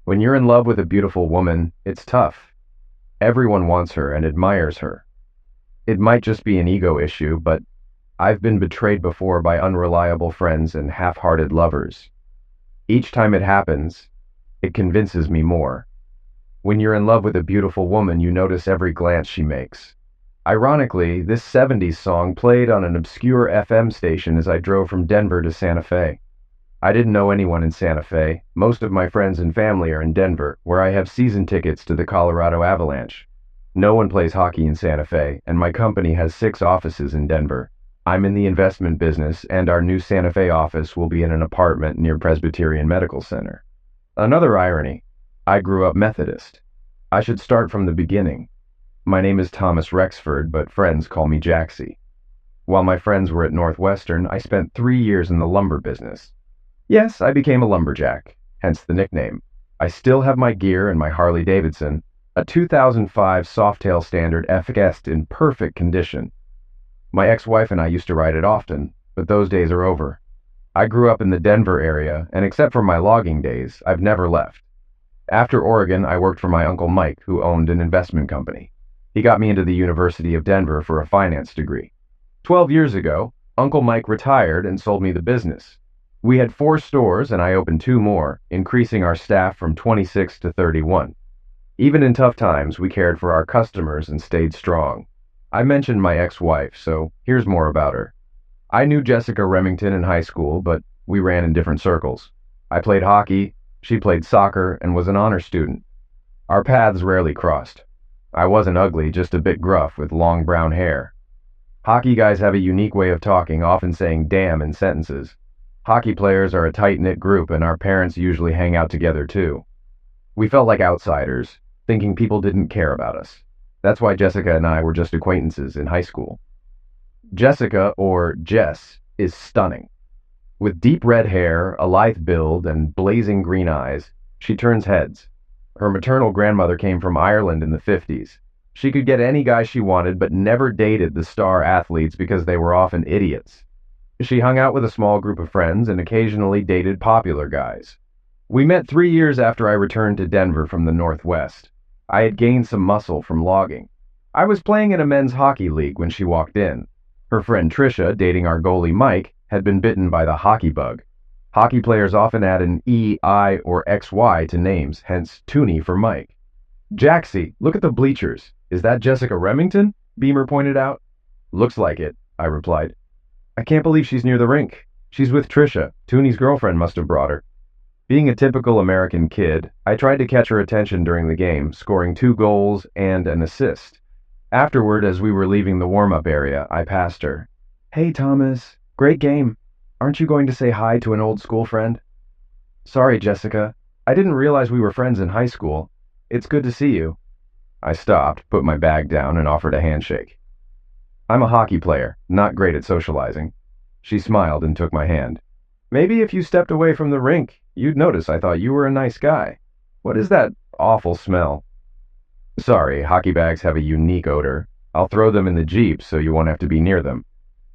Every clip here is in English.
When you're in love with a beautiful woman, it's tough. Everyone wants her and admires her. It might just be an ego issue, but I've been betrayed before by unreliable friends and half-hearted lovers. Each time it happens, it convinces me more. When you're in love with a beautiful woman, you notice every glance she makes. Ironically, this 70s song played on an obscure FM station as I drove from Denver to Santa Fe. I didn't know anyone in Santa Fe. Most of my friends and family are in Denver, where I have season tickets to the Colorado Avalanche. No one plays hockey in Santa Fe, and my company has 6 offices in Denver. I'm in the investment business, and our new Santa Fe office will be in an apartment near Presbyterian Medical Center. Another irony, I grew up Methodist. I should start from the beginning. My name is Thomas Rexford, but friends call me Jaxie. While my friends were at Northwestern, I spent 3 years in the lumber business. Yes, I became a lumberjack, hence the nickname. I still have my gear and my Harley-Davidson, a 2005 Softail Standard FX in perfect condition. My ex-wife and I used to ride it often, but those days are over. I grew up in the Denver area, and except for my logging days, I've never left. After Oregon, I worked for my Uncle Mike, who owned an investment company. He got me into the University of Denver for a finance degree. 12 years ago, Uncle Mike retired and sold me the business. We had 4 stores, and I opened 2 more, increasing our staff from 26 to 31. Even in tough times, we cared for our customers and stayed strong. I mentioned my ex-wife, so here's more about her. I knew Jessica Remington in high school, but we ran in different circles. I played hockey, she played soccer, and was an honor student. Our paths rarely crossed. I wasn't ugly, just a bit gruff with long brown hair. Hockey guys have a unique way of talking, often saying damn in sentences. Hockey players are a tight-knit group, and our parents usually hang out together too. We felt like outsiders, thinking people didn't care about us. That's why Jessica and I were just acquaintances in high school. Jessica, or Jess, is stunning. With deep red hair, a lithe build, and blazing green eyes, she turns heads. Her maternal grandmother came from Ireland in the 50s. She could get any guy she wanted, but never dated the star athletes because they were often idiots. She hung out with a small group of friends and occasionally dated popular guys. We met 3 years after I returned to Denver from the Northwest. I had gained some muscle from logging. I was playing in a men's hockey league when she walked in. Her friend Trisha, dating our goalie Mike, had been bitten by the hockey bug. Hockey players often add an E, I, or XY to names, hence Toonie for Mike. Jaxie, look at the bleachers. Is that Jessica Remington? Beamer pointed out. Looks like it, I replied. I can't believe she's near the rink. She's with Trisha. Toonie's girlfriend must have brought her. Being a typical American kid, I tried to catch her attention during the game, scoring 2 goals and an assist. Afterward, as we were leaving the warm-up area, I passed her. Hey, Thomas. Great game. Aren't you going to say hi to an old school friend? Sorry, Jessica. I didn't realize we were friends in high school. It's good to see you. I stopped, put my bag down, and offered a handshake. I'm a hockey player, not great at socializing. She smiled and took my hand. Maybe if you stepped away from the rink, you'd notice I thought you were a nice guy. What is that awful smell? Sorry, hockey bags have a unique odor. I'll throw them in the Jeep so you won't have to be near them.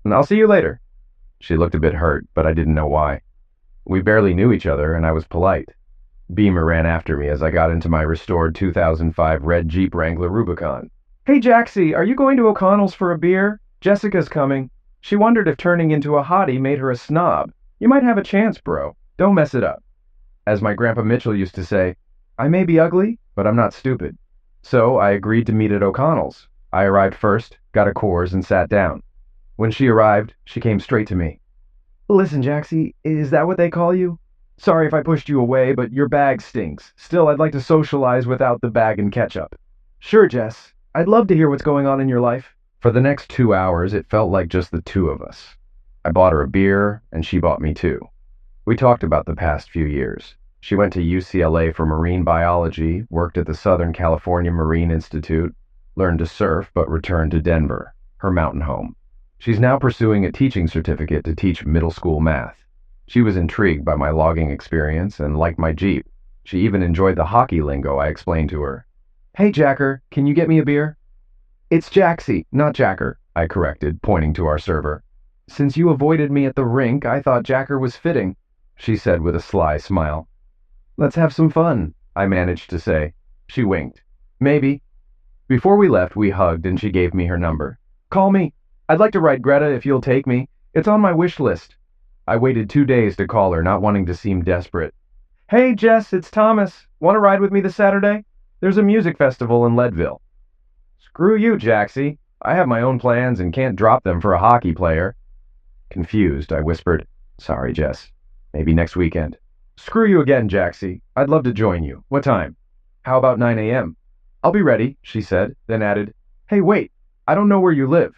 And I'll see you later. She looked a bit hurt, but I didn't know why. We barely knew each other, and I was polite. Beamer ran after me as I got into my restored 2005 red Jeep Wrangler Rubicon. Hey, Jaxie, are you going to O'Connell's for a beer? Jessica's coming. She wondered if turning into a hottie made her a snob. You might have a chance, bro. Don't mess it up. As my Grandpa Mitchell used to say, I may be ugly, but I'm not stupid. So I agreed to meet at O'Connell's. I arrived first, got a Coors, and sat down. When she arrived, she came straight to me. Listen, Jaxie, is that what they call you? Sorry if I pushed you away, but your bag stinks. Still, I'd like to socialize without the bag and ketchup. Sure, Jess. I'd love to hear what's going on in your life. For the next 2 hours, it felt like just the two of us. I bought her a beer, and she bought me 2. We talked about the past few years. She went to UCLA for marine biology, worked at the Southern California Marine Institute, learned to surf, but returned to Denver, her mountain home. She's now pursuing a teaching certificate to teach middle school math. She was intrigued by my logging experience and liked my Jeep. She even enjoyed the hockey lingo I explained to her. Hey, Jacker, can you get me a beer? It's Jaxie, not Jacker, I corrected, pointing to our server. Since you avoided me at the rink, I thought Jacker was fitting, she said with a sly smile. Let's have some fun. I managed to say. She winked. Maybe. Before we left, we hugged and she gave me her number. Call me. I'd like to ride Greta if you'll take me. It's on my wish list. I waited 2 days to call her, not wanting to seem desperate. Hey, Jess, it's Thomas. Want to ride with me this Saturday? There's a music festival in Leadville. Screw you, Jaxie. I have my own plans and can't drop them for a hockey player. Confused, I whispered, Sorry, Jess. Maybe next weekend. Screw you again, Jaxie. I'd love to join you. What time? How about 9 a.m.? I'll be ready, she said, then added, Hey, wait. I don't know where you live.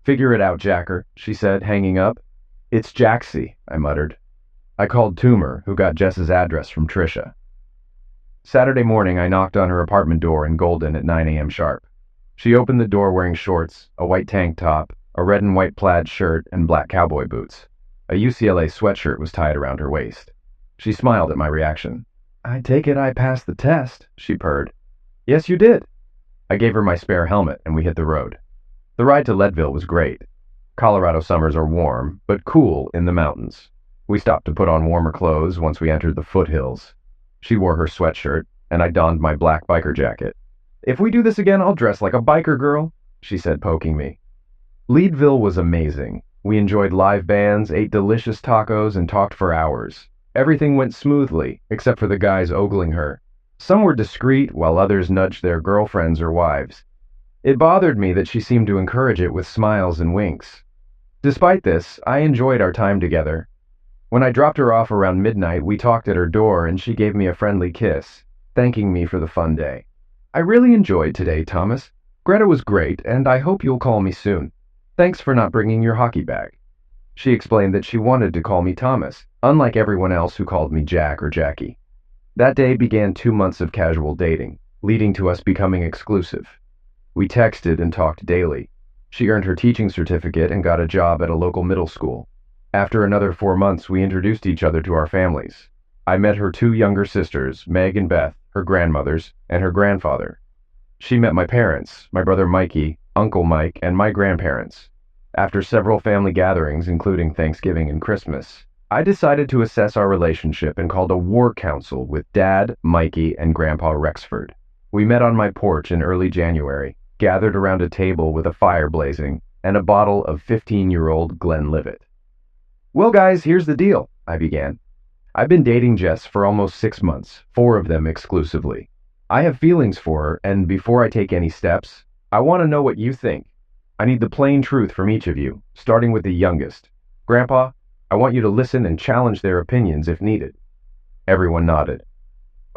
Figure it out, Jacker, she said, hanging up. It's Jaxie, I muttered. I called Toomer, who got Jess's address from Trisha. Saturday morning, I knocked on her apartment door in Golden at 9 a.m. sharp. She opened the door wearing shorts, a white tank top, a red and white plaid shirt, and black cowboy boots. A UCLA sweatshirt was tied around her waist. She smiled at my reaction. I take it I passed the test, she purred. Yes, you did. I gave her my spare helmet, and we hit the road. The ride to Leadville was great. Colorado summers are warm, but cool in the mountains. We stopped to put on warmer clothes once we entered the foothills. She wore her sweatshirt, and I donned my black biker jacket. If we do this again, I'll dress like a biker girl, she said, poking me. Leadville was amazing. We enjoyed live bands, ate delicious tacos, and talked for hours. Everything went smoothly, except for the guys ogling her. Some were discreet, while others nudged their girlfriends or wives. It bothered me that she seemed to encourage it with smiles and winks. Despite this, I enjoyed our time together. When I dropped her off around midnight, we talked at her door and she gave me a friendly kiss, thanking me for the fun day. I really enjoyed today, Thomas. Greta was great, and I hope you'll call me soon. Thanks for not bringing your hockey bag. She explained that she wanted to call me Thomas, unlike everyone else who called me Jack or Jackie. That day began 2 months of casual dating, leading to us becoming exclusive. We texted and talked daily. She earned her teaching certificate and got a job at a local middle school. After another 4 months, we introduced each other to our families. I met her 2 younger sisters, Meg and Beth, her grandmothers, and her grandfather. She met my parents, my brother Mikey, Uncle Mike, and my grandparents. After several family gatherings, including Thanksgiving and Christmas, I decided to assess our relationship and called a war council with Dad, Mikey, and Grandpa Rexford. We met on my porch in early January, gathered around a table with a fire blazing, and a bottle of 15-year-old Glenlivet. Well, guys, here's the deal, I began. I've been dating Jess for almost 6 months, 4 of them exclusively. I have feelings for her, and before I take any steps, I want to know what you think. I need the plain truth from each of you, starting with the youngest. Grandpa, I want you to listen and challenge their opinions if needed. Everyone nodded.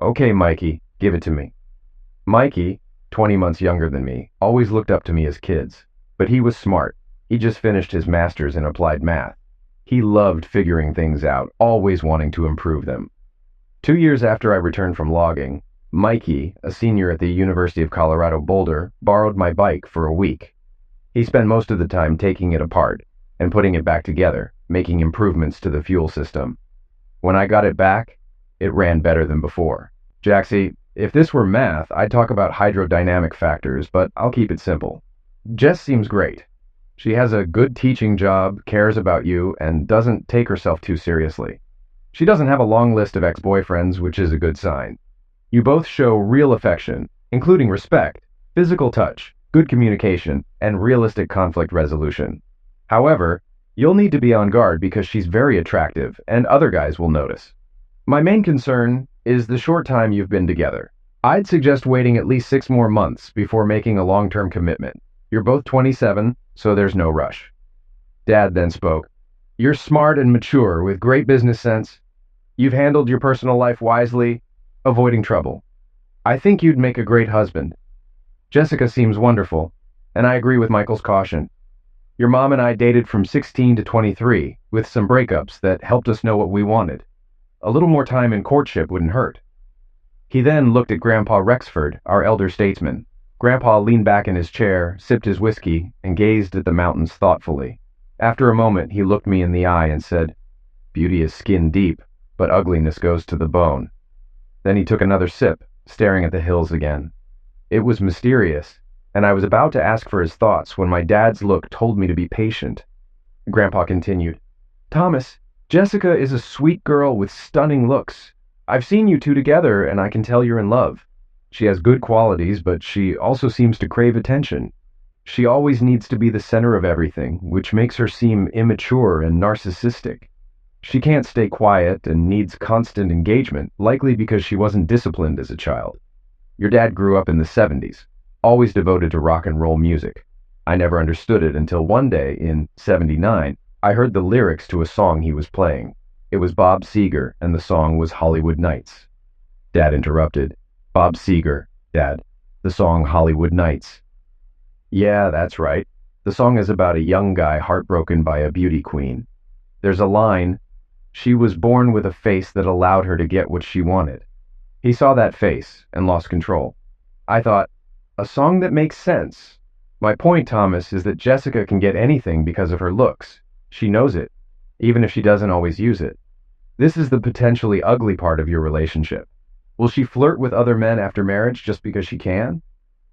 Okay, Mikey, give it to me. Mikey, 20 months younger than me, always looked up to me as kids, but he was smart. He just finished his master's in applied math. He loved figuring things out, always wanting to improve them. 2 years after I returned from logging, Mikey, a senior at the University of Colorado Boulder, borrowed my bike for a week. He spent most of the time taking it apart and putting it back together, making improvements to the fuel system. When I got it back, it ran better than before. Jaxie, if this were math, I'd talk about hydrodynamic factors, but I'll keep it simple. Jess seems great. She has a good teaching job, cares about you, and doesn't take herself too seriously. She doesn't have a long list of ex-boyfriends, which is a good sign. You both show real affection, including respect, physical touch, good communication, and realistic conflict resolution. However, you'll need to be on guard because she's very attractive, and other guys will notice. My main concern is the short time you've been together. I'd suggest waiting at least 6 more months before making a long-term commitment. You're both 27, so there's no rush. Dad then spoke. You're smart and mature with great business sense. You've handled your personal life wisely, avoiding trouble. I think you'd make a great husband. Jessica seems wonderful, and I agree with Michael's caution. Your mom and I dated from 16 to 23, with some breakups that helped us know what we wanted. A little more time in courtship wouldn't hurt. He then looked at Grandpa Rexford, our elder statesman. Grandpa leaned back in his chair, sipped his whiskey, and gazed at the mountains thoughtfully. After a moment, he looked me in the eye and said, Beauty is skin deep, but ugliness goes to the bone. Then he took another sip, staring at the hills again. It was mysterious, and I was about to ask for his thoughts when my dad's look told me to be patient. Grandpa continued, Thomas, Jessica is a sweet girl with stunning looks. I've seen you two together, and I can tell you're in love. She has good qualities, but she also seems to crave attention. She always needs to be the center of everything, which makes her seem immature and narcissistic. She can't stay quiet and needs constant engagement, likely because she wasn't disciplined as a child. Your dad grew up in the 70s, always devoted to rock and roll music. I never understood it until one day, in '79, I heard the lyrics to a song he was playing. It was Bob Seger, and the song was Hollywood Nights. Dad interrupted. Bob Seger, Dad. The song Hollywood Nights. Yeah, that's right. The song is about a young guy heartbroken by a beauty queen. There's a line, "She was born with a face that allowed her to get what she wanted." He saw that face and lost control. I thought, a song that makes sense. My point, Thomas, is that Jessica can get anything because of her looks. She knows it, even if she doesn't always use it. This is the potentially ugly part of your relationship. Will she flirt with other men after marriage just because she can?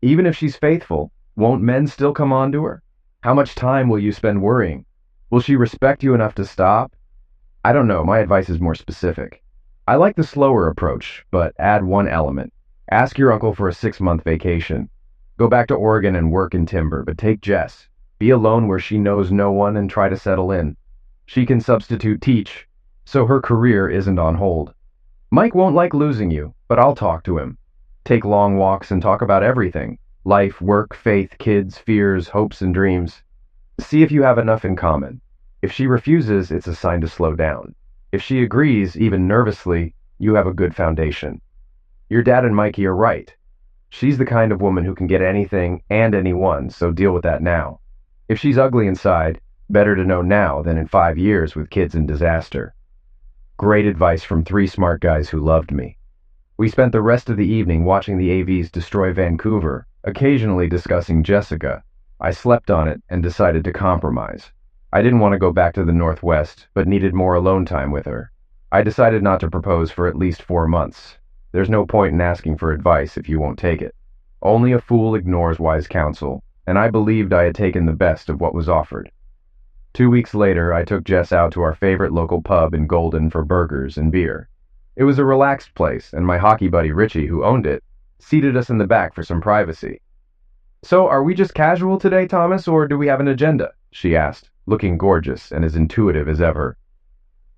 Even if she's faithful, won't men still come on to her? How much time will you spend worrying? Will she respect you enough to stop? I don't know, my advice is more specific. I like the slower approach, but add one element. Ask your uncle for a 6-month vacation. Go back to Oregon and work in timber, but take Jess. Be alone where she knows no one and try to settle in. She can substitute teach, so her career isn't on hold. Mike won't like losing you, but I'll talk to him. Take long walks and talk about everything. Life, work, faith, kids, fears, hopes, and dreams. See if you have enough in common. If she refuses, it's a sign to slow down. If she agrees, even nervously, you have a good foundation. Your dad and Mikey are right. She's the kind of woman who can get anything and anyone, so deal with that now. If she's ugly inside, better to know now than in 5 years with kids and disaster. Great advice from 3 smart guys who loved me. We spent the rest of the evening watching the AVs destroy Vancouver, occasionally discussing Jessica. I slept on it and decided to compromise. I didn't want to go back to the Northwest, but needed more alone time with her. I decided not to propose for at least 4 months. There's no point in asking for advice if you won't take it. Only a fool ignores wise counsel, and I believed I had taken the best of what was offered. 2 weeks later, I took Jess out to our favorite local pub in Golden for burgers and beer. It was a relaxed place, and my hockey buddy Richie, who owned it, seated us in the back for some privacy. "So, are we just casual today, Thomas, or do we have an agenda?" she asked, looking gorgeous and as intuitive as ever.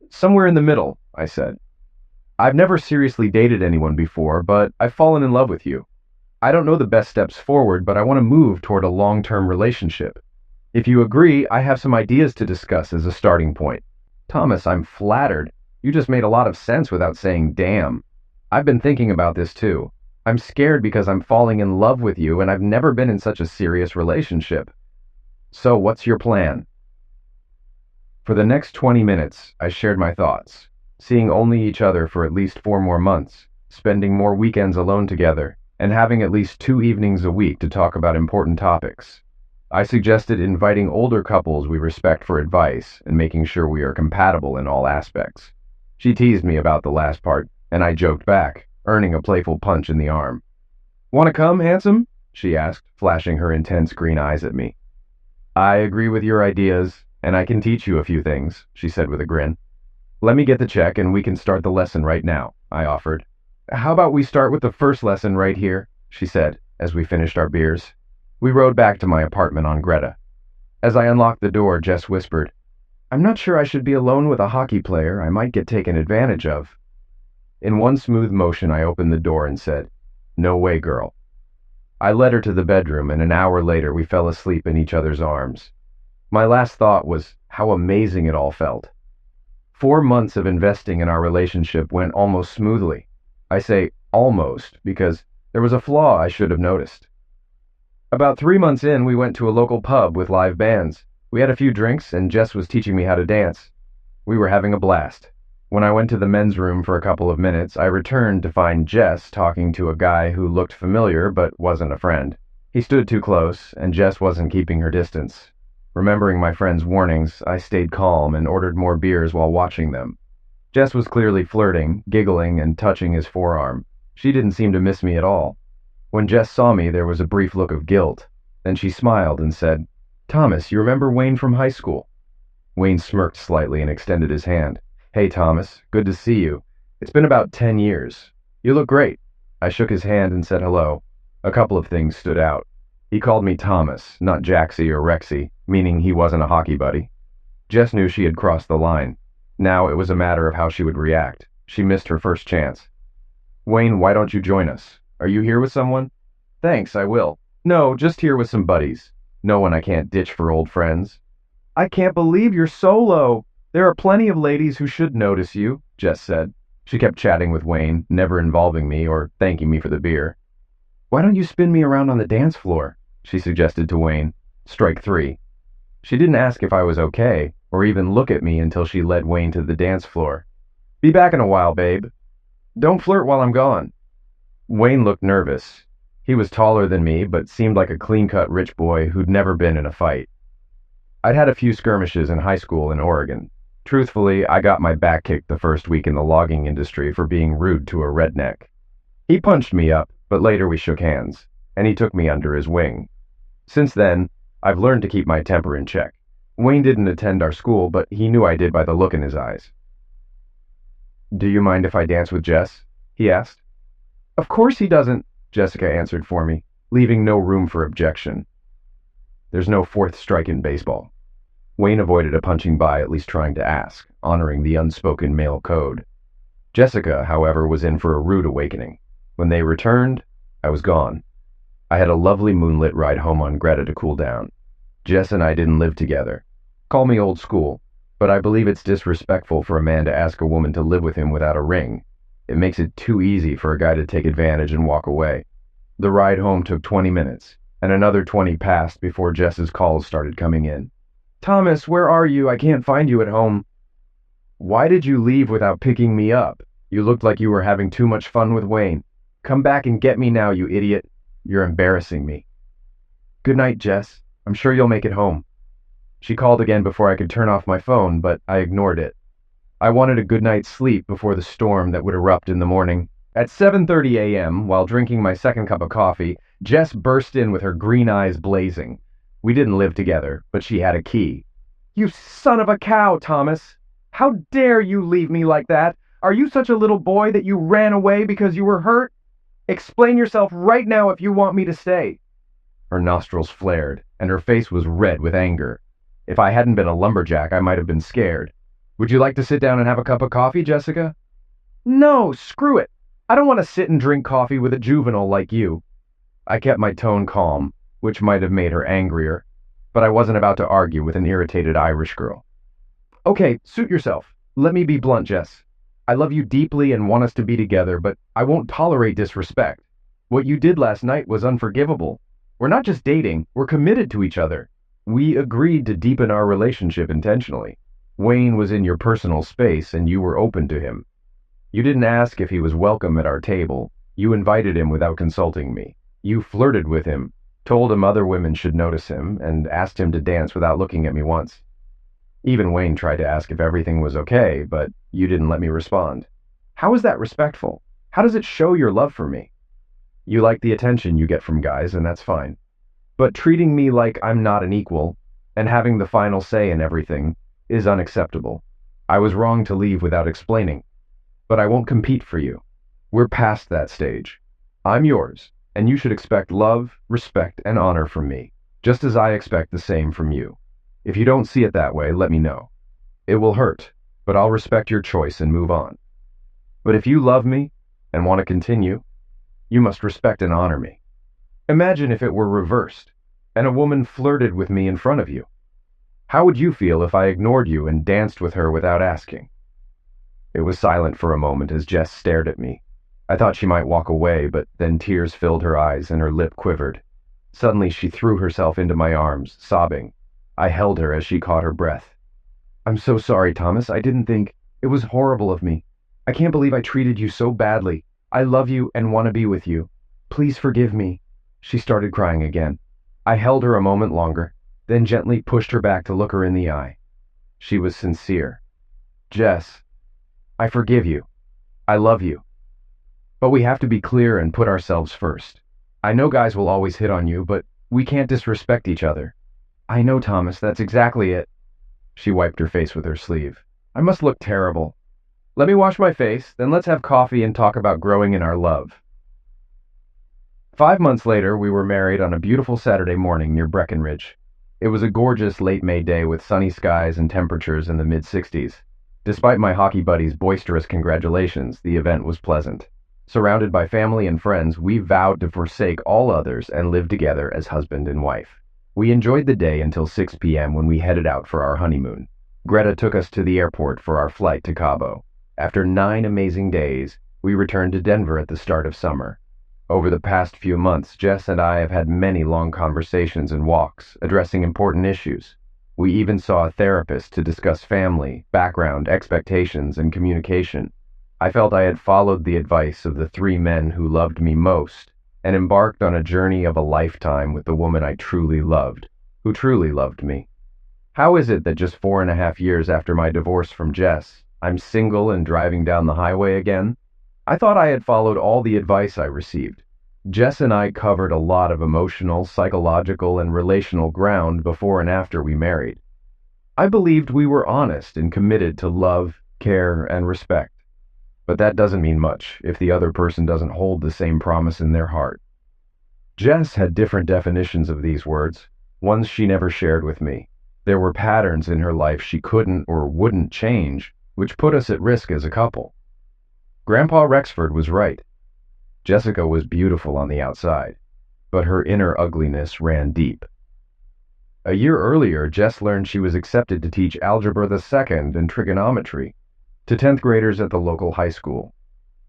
"Somewhere in the middle," I said. "I've never seriously dated anyone before, but I've fallen in love with you. I don't know the best steps forward, but I want to move toward a long-term relationship. If you agree, I have some ideas to discuss as a starting point." "Thomas, I'm flattered. You just made a lot of sense without saying damn. I've been thinking about this too. I'm scared because I'm falling in love with you and I've never been in such a serious relationship. So what's your plan?" For the next 20 minutes, I shared my thoughts, seeing only each other for at least 4 more months, spending more weekends alone together, and having at least 2 evenings a week to talk about important topics. I suggested inviting older couples we respect for advice and making sure we are compatible in all aspects. She teased me about the last part, and I joked back, earning a playful punch in the arm. "Want to come, handsome?" she asked, flashing her intense green eyes at me. "I agree with your ideas, and I can teach you a few things," she said with a grin. "Let me get the check and we can start the lesson right now," I offered. "How about we start with the first lesson right here?" she said, as we finished our beers. We rode back to my apartment on Greta. As I unlocked the door, Jess whispered, "I'm not sure I should be alone with a hockey player. I might get taken advantage of." In one smooth motion, I opened the door and said, "No way, girl." I led her to the bedroom, and an hour later we fell asleep in each other's arms. My last thought was how amazing it all felt. 4 months of investing in our relationship went almost smoothly. I say almost because there was a flaw I should have noticed. About 3 months in, we went to a local pub with live bands. We had a few drinks, and Jess was teaching me how to dance. We were having a blast. When I went to the men's room for a couple of minutes, I returned to find Jess talking to a guy who looked familiar but wasn't a friend. He stood too close, and Jess wasn't keeping her distance. Remembering my friend's warnings, I stayed calm and ordered more beers while watching them. Jess was clearly flirting, giggling, and touching his forearm. She didn't seem to miss me at all. When Jess saw me, there was a brief look of guilt. Then she smiled and said, "Thomas, you remember Wayne from high school?" Wayne smirked slightly and extended his hand. "Hey, Thomas, good to see you. It's been about 10 years. You look great. I shook his hand and said hello. A couple of things stood out. He called me Thomas, not Jaxie or Rexy, meaning he wasn't a hockey buddy. Jess knew she had crossed the line. Now it was a matter of how she would react. She missed her first chance. Wayne, why don't you join us? Are you here with someone? Thanks, I will. No, just here with some buddies. No one I can't ditch for old friends. I can't believe you're solo. There are plenty of ladies who should notice you, Jess said. She kept chatting with Wayne, never involving me or thanking me for the beer. Why don't you spin me around on the dance floor? She suggested to Wayne. Strike three. She didn't ask if I was okay, or even look at me until she led Wayne to the dance floor. Be back in a while, babe. Don't flirt while I'm gone. Wayne looked nervous. He was taller than me, but seemed like a clean-cut rich boy who'd never been in a fight. I'd had a few skirmishes in high school in Oregon. Truthfully, I got my back kicked the first week in the logging industry for being rude to a redneck. He punched me up, but later we shook hands, and he took me under his wing. Since then, I've learned to keep my temper in check. Wayne didn't attend our school, but he knew I did by the look in his eyes. Do you mind if I dance with Jess? He asked. Of course he doesn't, Jessica answered for me, leaving no room for objection. There's no fourth strike in baseball. Wayne avoided a punching by, at least trying to ask, honoring the unspoken male code. Jessica, however, was in for a rude awakening. When they returned, I was gone. I had a lovely moonlit ride home on Greta to cool down. Jess and I didn't live together. Call me old school, but I believe it's disrespectful for a man to ask a woman to live with him without a ring. It makes it too easy for a guy to take advantage and walk away. The ride home took 20 minutes, and another 20 passed before Jess's calls started coming in. Thomas, where are you? I can't find you at home. Why did you leave without picking me up? You looked like you were having too much fun with Wayne. Come back and get me now, you idiot. You're embarrassing me. Good night, Jess. I'm sure you'll make it home. She called again before I could turn off my phone, but I ignored it. I wanted a good night's sleep before the storm that would erupt in the morning. At 7:30 a.m., while drinking my second cup of coffee, Jess burst in with her green eyes blazing. We didn't live together, but she had a key. You son of a cow, Thomas! How dare you leave me like that? Are you such a little boy that you ran away because you were hurt? Explain yourself right now if you want me to stay. Her nostrils flared, and her face was red with anger. If I hadn't been a lumberjack, I might have been scared. Would you like to sit down and have a cup of coffee, Jessica? No, screw it. I don't want to sit and drink coffee with a juvenile like you. I kept my tone calm, which might have made her angrier, but I wasn't about to argue with an irritated Irish girl. Okay, suit yourself. Let me be blunt, Jess. I love you deeply and want us to be together, but I won't tolerate disrespect. What you did last night was unforgivable. We're not just dating, we're committed to each other. We agreed to deepen our relationship intentionally. Wayne was in your personal space and you were open to him. You didn't ask if he was welcome at our table. You invited him without consulting me. You flirted with him, told him other women should notice him, and asked him to dance without looking at me once. Even Wayne tried to ask if everything was okay, but you didn't let me respond. How is that respectful? How does it show your love for me? You like the attention you get from guys, and that's fine. But treating me like I'm not an equal, and having the final say in everything, is unacceptable. I was wrong to leave without explaining. But I won't compete for you. We're past that stage. I'm yours, and you should expect love, respect, and honor from me, just as I expect the same from you. If you don't see it that way, let me know. It will hurt, but I'll respect your choice and move on. But if you love me and want to continue, you must respect and honor me. Imagine if it were reversed, and a woman flirted with me in front of you. How would you feel if I ignored you and danced with her without asking? It was silent for a moment as Jess stared at me. I thought she might walk away, but then tears filled her eyes and her lip quivered. Suddenly she threw herself into my arms, sobbing. I held her as she caught her breath. I'm so sorry, Thomas. I didn't think. It was horrible of me. I can't believe I treated you so badly. I love you and want to be with you. Please forgive me. She started crying again. I held her a moment longer, then gently pushed her back to look her in the eye. She was sincere. Jess, I forgive you. I love you. But we have to be clear and put ourselves first. I know guys will always hit on you, but we can't disrespect each other. I know, Thomas, that's exactly it. She wiped her face with her sleeve. I must look terrible. Let me wash my face, then let's have coffee and talk about growing in our love. 5 months later, we were married on a beautiful Saturday morning near Breckenridge. It was a gorgeous late May day with sunny skies and temperatures in the mid-60s. Despite my hockey buddies' boisterous congratulations, the event was pleasant. Surrounded by family and friends, we vowed to forsake all others and live together as husband and wife. We enjoyed the day until 6 p.m. when we headed out for our honeymoon. Greta took us to the airport for our flight to Cabo. After 9 amazing days, we returned to Denver at the start of summer. Over the past few months, Jess and I have had many long conversations and walks, addressing important issues. We even saw a therapist to discuss family, background, expectations, and communication. I felt I had followed the advice of the 3 men who loved me most, and embarked on a journey of a lifetime with the woman I truly loved, who truly loved me. How is it that just 4.5 years after my divorce from Jess, I'm single and driving down the highway again? I thought I had followed all the advice I received. Jess and I covered a lot of emotional, psychological, and relational ground before and after we married. I believed we were honest and committed to love, care, and respect. But that doesn't mean much if the other person doesn't hold the same promise in their heart. Jess had different definitions of these words, ones she never shared with me. There were patterns in her life she couldn't or wouldn't change, which put us at risk as a couple. Grandpa Rexford was right. Jessica was beautiful on the outside, but her inner ugliness ran deep. A year earlier, Jess learned she was accepted to teach Algebra II and trigonometry to 10th graders at the local high school.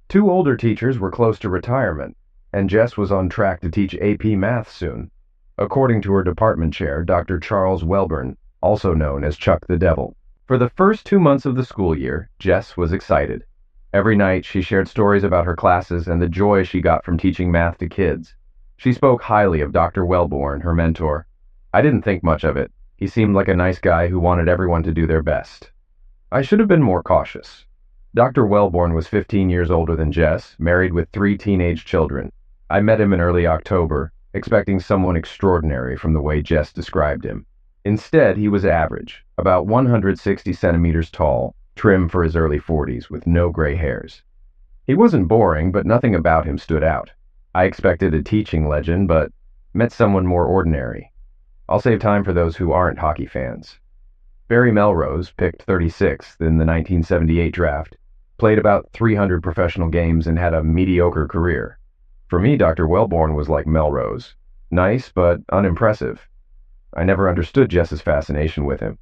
2 older teachers were close to retirement, and Jess was on track to teach AP Math soon, according to her department chair, Dr. Charles Welburn, also known as Chuck the Devil. For the first 2 months of the school year, Jess was excited. Every night, she shared stories about her classes and the joy she got from teaching math to kids. She spoke highly of Dr. Welborn, her mentor. I didn't think much of it. He seemed like a nice guy who wanted everyone to do their best. I should have been more cautious. Dr. Welborn was 15 years older than Jess, married with 3 teenage children. I met him in early October, expecting someone extraordinary from the way Jess described him. Instead, he was average, about 160 centimeters tall, trim for his early 40s, with no gray hairs. He wasn't boring, but nothing about him stood out. I expected a teaching legend, but met someone more ordinary. I'll save time for those who aren't hockey fans. Barry Melrose, picked 36th in the 1978 draft, played about 300 professional games and had a mediocre career. For me, Dr. Welborn was like Melrose. Nice, but unimpressive. I never understood Jess's fascination with him.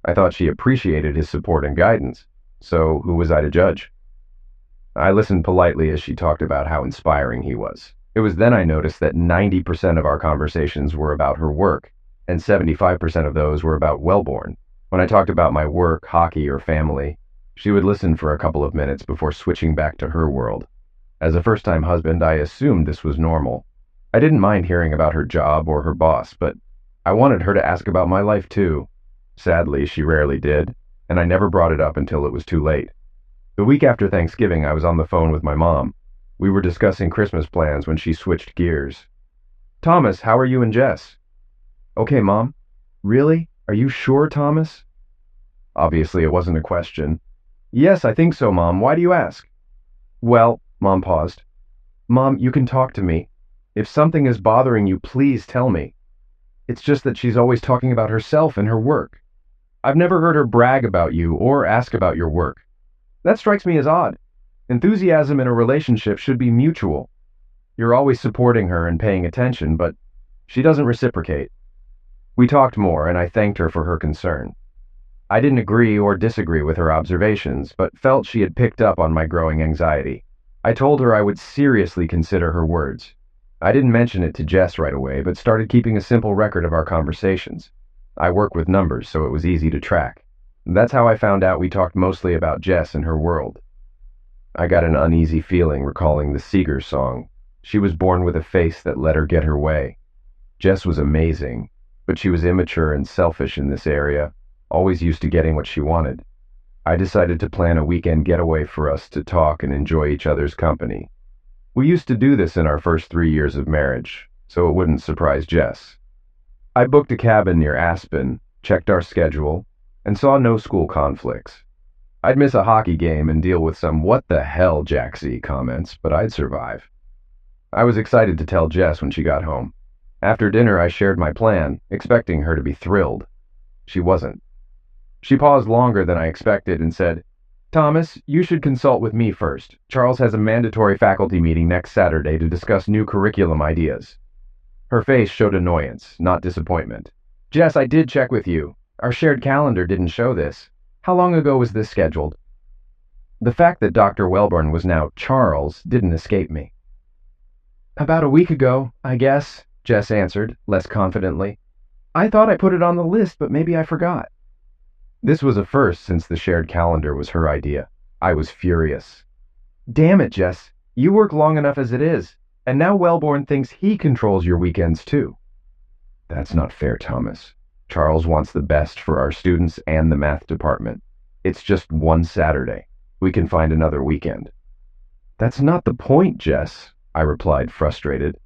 I thought she appreciated his support and guidance, so who was I to judge? I listened politely as she talked about how inspiring he was. It was then I noticed that 90% of our conversations were about her work, and 75% of those were about Welborn. When I talked about my work, hockey, or family, she would listen for a couple of minutes before switching back to her world. As a first-time husband, I assumed this was normal. I didn't mind hearing about her job or her boss, but I wanted her to ask about my life too. Sadly, she rarely did, and I never brought it up until it was too late. The week after Thanksgiving, I was on the phone with my mom. We were discussing Christmas plans when she switched gears. "Thomas, how are you and Jess?" "Okay, Mom." "Really? Are you sure, Thomas?" Obviously, it wasn't a question. "Yes, I think so, Mom. Why do you ask?" "Well," Mom paused. "Mom, you can talk to me. If something is bothering you, please tell me. It's just that she's always talking about herself and her work. I've never heard her brag about you or ask about your work. That strikes me as odd. Enthusiasm in a relationship should be mutual. You're always supporting her and paying attention, but she doesn't reciprocate." We talked more, and I thanked her for her concern. I didn't agree or disagree with her observations, but felt she had picked up on my growing anxiety. I told her I would seriously consider her words. I didn't mention it to Jess right away, but started keeping a simple record of our conversations. I work with numbers, so it was easy to track. That's how I found out we talked mostly about Jess and her world. I got an uneasy feeling recalling the Seeger song. She was born with a face that let her get her way. Jess was amazing, but she was immature and selfish in this area, always used to getting what she wanted. I decided to plan a weekend getaway for us to talk and enjoy each other's company. We used to do this in our first 3 years of marriage, so it wouldn't surprise Jess. I booked a cabin near Aspen, checked our schedule, and saw no school conflicts. I'd miss a hockey game and deal with some "what the hell, Jaxie" comments, but I'd survive. I was excited to tell Jess when she got home. After dinner, I shared my plan, expecting her to be thrilled. She wasn't. She paused longer than I expected and said, "Thomas, you should consult with me first. Charles has a mandatory faculty meeting next Saturday to discuss new curriculum ideas." Her face showed annoyance, not disappointment. "Jess, I did check with you. Our shared calendar didn't show this. How long ago was this scheduled?" The fact that Dr. Welborn was now Charles didn't escape me. "About a week ago, I guess," Jess answered, less confidently. "I thought I put it on the list, but maybe I forgot." This was a first since the shared calendar was her idea. I was furious. "Damn it, Jess. You work long enough as it is, and now Welborn thinks he controls your weekends too." "That's not fair, Thomas. Charles wants the best for our students and the math department. It's just one Saturday. We can find another weekend." "That's not the point, Jess," I replied, frustrated.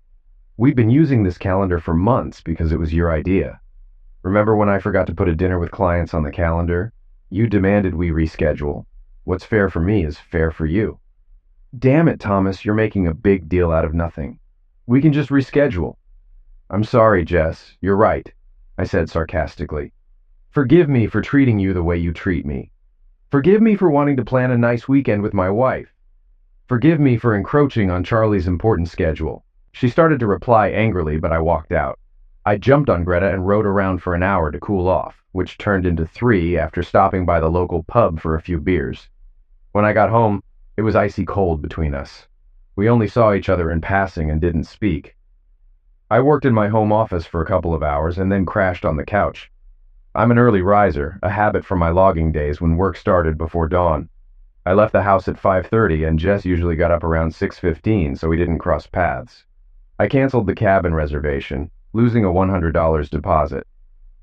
"We've been using this calendar for months because it was your idea. Remember when I forgot to put a dinner with clients on the calendar? You demanded we reschedule. What's fair for me is fair for you." "Damn it, Thomas, you're making a big deal out of nothing. We can just reschedule." "I'm sorry, Jess. You're right," I said sarcastically. "Forgive me for treating you the way you treat me. Forgive me for wanting to plan a nice weekend with my wife. Forgive me for encroaching on Charlie's important schedule." She started to reply angrily, but I walked out. I jumped on Greta and rode around for an hour to cool off, which turned into 3 after stopping by the local pub for a few beers. When I got home, it was icy cold between us. We only saw each other in passing and didn't speak. I worked in my home office for a couple of hours and then crashed on the couch. I'm an early riser, a habit from my logging days when work started before dawn. I left the house at 5:30 and Jess usually got up around 6:15, so we didn't cross paths. I canceled the cabin reservation, losing a $100 deposit.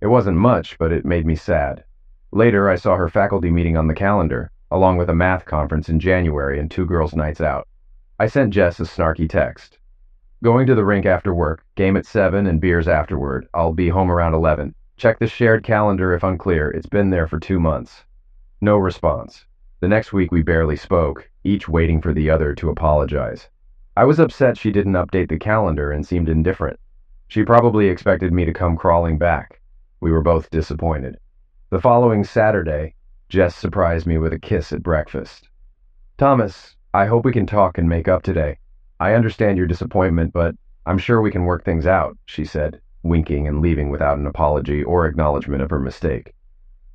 It wasn't much, but it made me sad. Later, I saw her faculty meeting on the calendar, along with a math conference in January and 2 girls' nights out. I sent Jess a snarky text. "Going to the rink after work, game at 7 and beers afterward. I'll be home around 11. Check the shared calendar if unclear. It's been there for 2 months. No response. The next week we barely spoke, each waiting for the other to apologize. I was upset she didn't update the calendar and seemed indifferent. She probably expected me to come crawling back. We were both disappointed. The following Saturday, Jess surprised me with a kiss at breakfast. "Thomas, I hope we can talk and make up today. I understand your disappointment, but I'm sure we can work things out," she said, winking and leaving without an apology or acknowledgement of her mistake.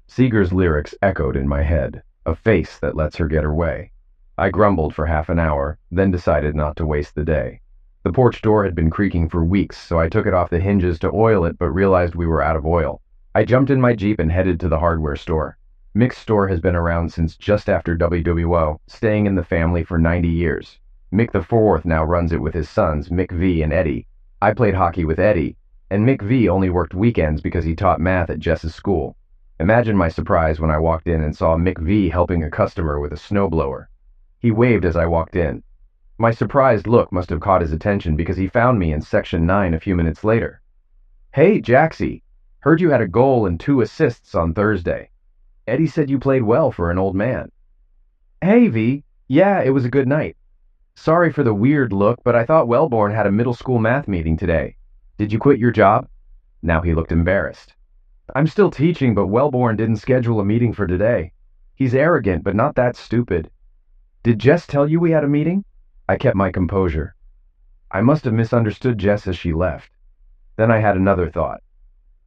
Seeger's lyrics echoed in my head, a face that lets her get her way. I grumbled for half an hour, then decided not to waste the day. The porch door had been creaking for weeks, so I took it off the hinges to oil it but realized we were out of oil. I jumped in my Jeep and headed to the hardware store. Mick's store has been around since just after WWO, staying in the family for 90 years. Mick the Fourth now runs it with his sons, Mick V and Eddie. I played hockey with Eddie, and Mick V only worked weekends because he taught math at Jess's school. Imagine my surprise when I walked in and saw Mick V helping a customer with a snowblower. He waved as I walked in. My surprised look must have caught his attention because he found me in Section 9 a few minutes later. "Hey, Jaxie, heard you had a goal and 2 assists on Thursday. Eddie said you played well for an old man." "Hey, V, yeah, it was a good night. Sorry for the weird look, but I thought Welborn had a middle school math meeting today. Did you quit your job?" Now he looked embarrassed. "I'm still teaching, but Welborn didn't schedule a meeting for today. He's arrogant, but not that stupid. Did Jess tell you we had a meeting?" I kept my composure. I must have misunderstood Jess as she left. Then I had another thought.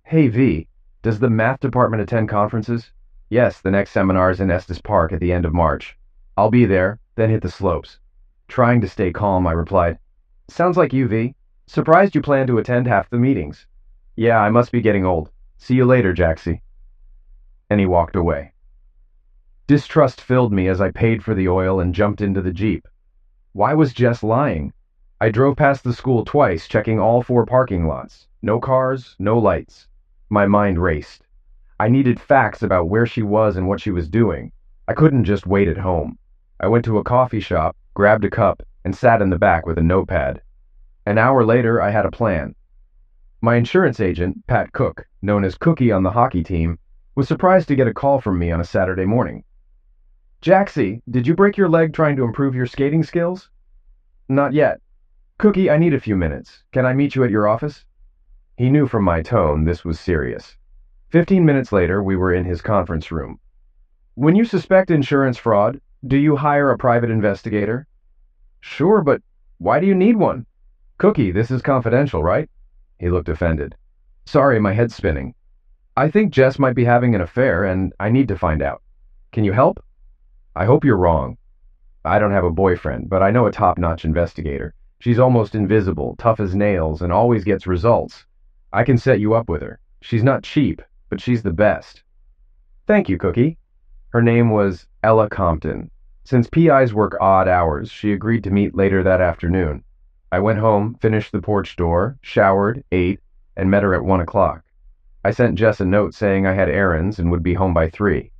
"Hey, V, does the math department attend conferences?" "Yes, the next seminar is in Estes Park at the end of March. I'll be there, then hit the slopes." Trying to stay calm, I replied, "Sounds like you, V. Surprised you plan to attend half the meetings." "Yeah, I must be getting old. See you later, Jaxie." And he walked away. Distrust filled me as I paid for the oil and jumped into the Jeep. Why was Jess lying? I drove past the school twice, checking all 4 parking lots. No cars, no lights. My mind raced. I needed facts about where she was and what she was doing. I couldn't just wait at home. I went to a coffee shop, grabbed a cup, and sat in the back with a notepad. An hour later, I had a plan. My insurance agent, Pat Cook, known as Cookie on the hockey team, was surprised to get a call from me on a Saturday morning. Jaxie, did you break your leg trying to improve your skating skills? Not yet. Cookie, I need a few minutes. Can I meet you at your office? He knew from my tone this was serious. 15 minutes later, we were in his conference room. When you suspect insurance fraud, do you hire a private investigator? Sure, but why do you need one? Cookie, this is confidential, right? He looked offended. Sorry, my head's spinning. I think Jess might be having an affair, and I need to find out. Can you help? I hope you're wrong. I don't have a boyfriend, but I know a top-notch investigator. She's almost invisible, tough as nails, and always gets results. I can set you up with her. She's not cheap, but she's the best. Thank you, Cookie. Her name was Ella Compton. Since PIs work odd hours, she agreed to meet later that afternoon. I went home, finished the porch door, showered, ate, and met her at 1 o'clock. I sent Jess a note saying I had errands and would be home by 3.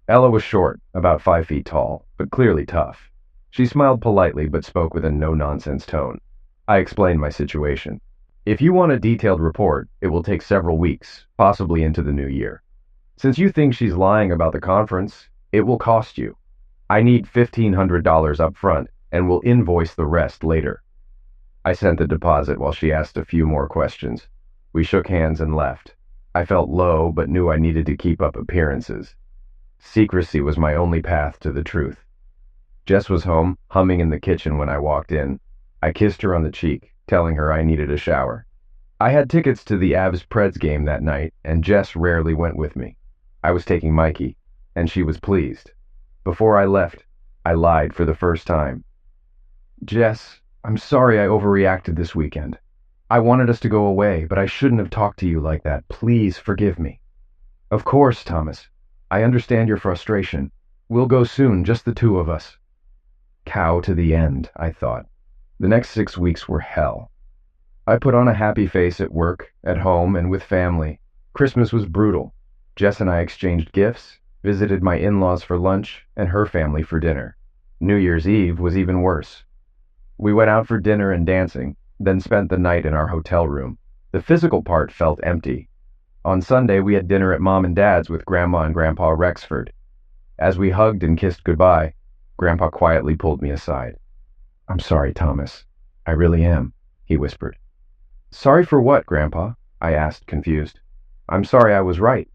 Ella was short, about 5 feet tall, but clearly tough. She smiled politely but spoke with a no-nonsense tone. I explained my situation. If you want a detailed report, it will take several weeks, possibly into the new year. Since you think she's lying about the conference, it will cost you. I need $1,500 up front and will invoice the rest later. I sent the deposit while she asked a few more questions. We shook hands and left. I felt low but knew I needed to keep up appearances. Secrecy was my only path to the truth. Jess was home, humming in the kitchen when I walked in. I kissed her on the cheek, telling her I needed a shower. I had tickets to the Avs-Preds game that night, and Jess rarely went with me. I was taking Mikey, and she was pleased. Before I left, I lied for the first time. Jess, I'm sorry I overreacted this weekend. I wanted us to go away, but I shouldn't have talked to you like that. Please forgive me. Of course, Thomas. I understand your frustration. We'll go soon, just the two of us. Cow to the end, I thought. The next 6 weeks were hell. I put on a happy face at work, at home, and with family. Christmas was brutal. Jess and I exchanged gifts, visited my in-laws for lunch, and her family for dinner. New Year's Eve was even worse. We went out for dinner and dancing, then spent the night in our hotel room. The physical part felt empty. On Sunday, we had dinner at Mom and Dad's with Grandma and Grandpa Rexford. As we hugged and kissed goodbye, Grandpa quietly pulled me aside. I'm sorry, Thomas. I really am, he whispered. Sorry for what, Grandpa? I asked, confused. I'm sorry I was right.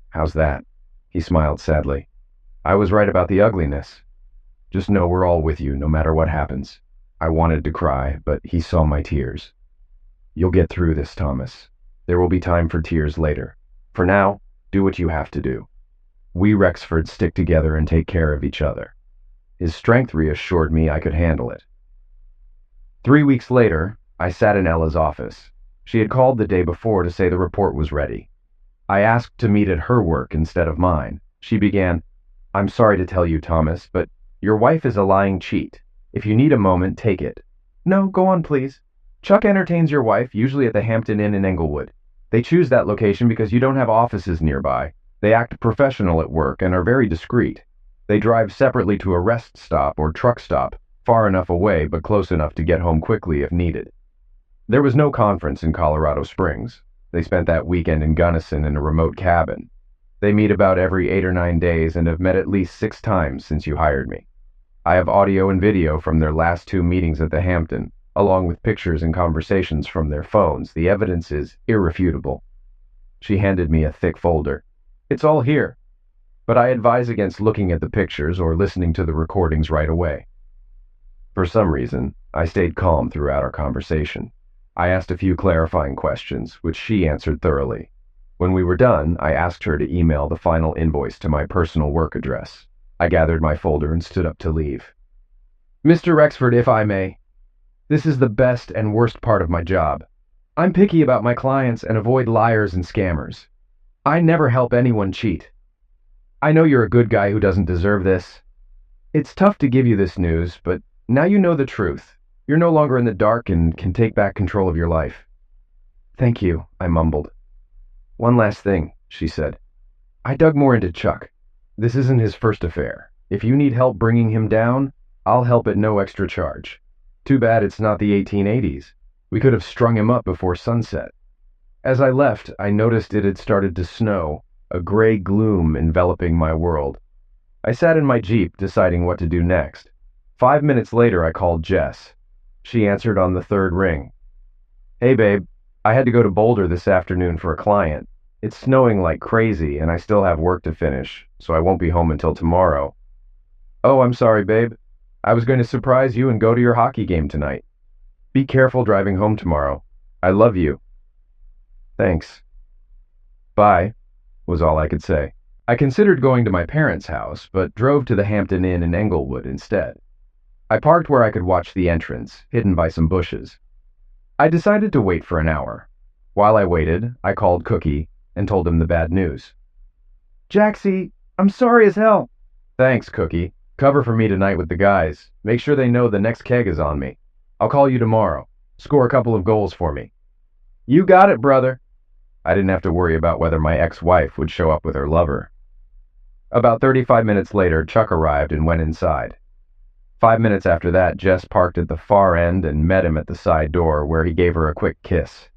How's that? He smiled sadly. I was right about the ugliness. Just know we're all with you, no matter what happens. I wanted to cry, but he saw my tears. You'll get through this, Thomas. There will be time for tears later. For now, do what you have to do. We Rexfords stick together and take care of each other. His strength reassured me I could handle it. 3 weeks later, I sat in Ella's office. She had called the day before to say the report was ready. I asked to meet at her work instead of mine. She began, I'm sorry to tell you, Thomas, but your wife is a lying cheat. If you need a moment, take it. No, go on, please. Chuck entertains your wife, usually at the Hampton Inn in Englewood. They choose that location because you don't have offices nearby. They act professional at work and are very discreet. They drive separately to a rest stop or truck stop, far enough away but close enough to get home quickly if needed. There was no conference in Colorado Springs. They spent that weekend in Gunnison in a remote cabin. They meet about every 8 or 9 days and have met at least 6 times since you hired me. I have audio and video from their last 2 meetings at the Hampton, along with pictures and conversations from their phones. The evidence is irrefutable. She handed me a thick folder. It's all here, but I advise against looking at the pictures or listening to the recordings right away. For some reason, I stayed calm throughout our conversation. I asked a few clarifying questions, which she answered thoroughly. When we were done, I asked her to email the final invoice to my personal work address. I gathered my folder and stood up to leave. Mr. Rexford, if I may, this is the best and worst part of my job. I'm picky about my clients and avoid liars and scammers. I never help anyone cheat. I know you're a good guy who doesn't deserve this. It's tough to give you this news, but now you know the truth. You're no longer in the dark and can take back control of your life. Thank you, I mumbled. One last thing, she said. I dug more into Chuck. This isn't his first affair. If you need help bringing him down, I'll help at no extra charge. Too bad it's not the 1880s. We could have strung him up before sunset. As I left, I noticed it had started to snow, a gray gloom enveloping my world. I sat in my Jeep, deciding what to do next. 5 minutes later, I called Jess. She answered on the third ring. Hey, babe. I had to go to Boulder this afternoon for a client. It's snowing like crazy, and I still have work to finish, so I won't be home until tomorrow. Oh, I'm sorry, babe. I was going to surprise you and go to your hockey game tonight. Be careful driving home tomorrow. I love you. Thanks. Bye, was all I could say. I considered going to my parents' house, but drove to the Hampton Inn in Englewood instead. I parked where I could watch the entrance, hidden by some bushes. I decided to wait for an hour. While I waited, I called Cookie and told him the bad news. Jaxie, I'm sorry as hell. Thanks, Cookie. Cover for me tonight with the guys. Make sure they know the next keg is on me. I'll call you tomorrow. Score a couple of goals for me. You got it, brother. I didn't have to worry about whether my ex-wife would show up with her lover. About 35 minutes later, Chuck arrived and went inside. 5 minutes after that, Jess parked at the far end and met him at the side door, where he gave her a quick kiss.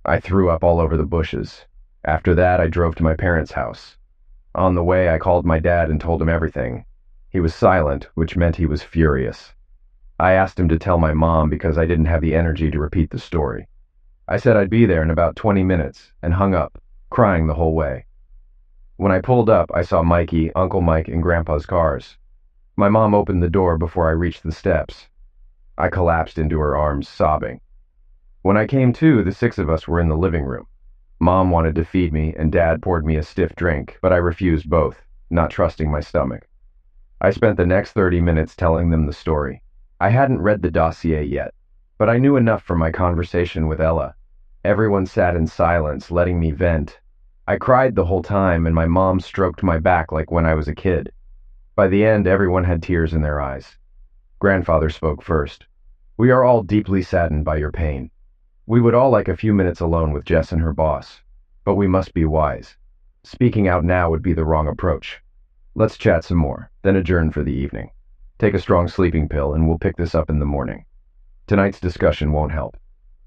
I threw up all over the bushes. After that, I drove to my parents' house. On the way, I called my dad and told him everything. He was silent, which meant he was furious. I asked him to tell my mom because I didn't have the energy to repeat the story. I said I'd be there in about 20 minutes and hung up, crying the whole way. When I pulled up, I saw Mikey, Uncle Mike, and Grandpa's cars. My mom opened the door before I reached the steps. I collapsed into her arms, sobbing. When I came to, the 6 of us were in the living room. Mom wanted to feed me, and Dad poured me a stiff drink, but I refused both, not trusting my stomach. I spent the next 30 minutes telling them the story. I hadn't read the dossier yet, but I knew enough from my conversation with Ella. Everyone sat in silence, letting me vent. I cried the whole time, and my mom stroked my back like when I was a kid. By the end, everyone had tears in their eyes. Grandfather spoke first. We are all deeply saddened by your pain. We would all like a few minutes alone with Jess and her boss, but we must be wise. Speaking out now would be the wrong approach. Let's chat some more, then adjourn for the evening. Take a strong sleeping pill and we'll pick this up in the morning. Tonight's discussion won't help.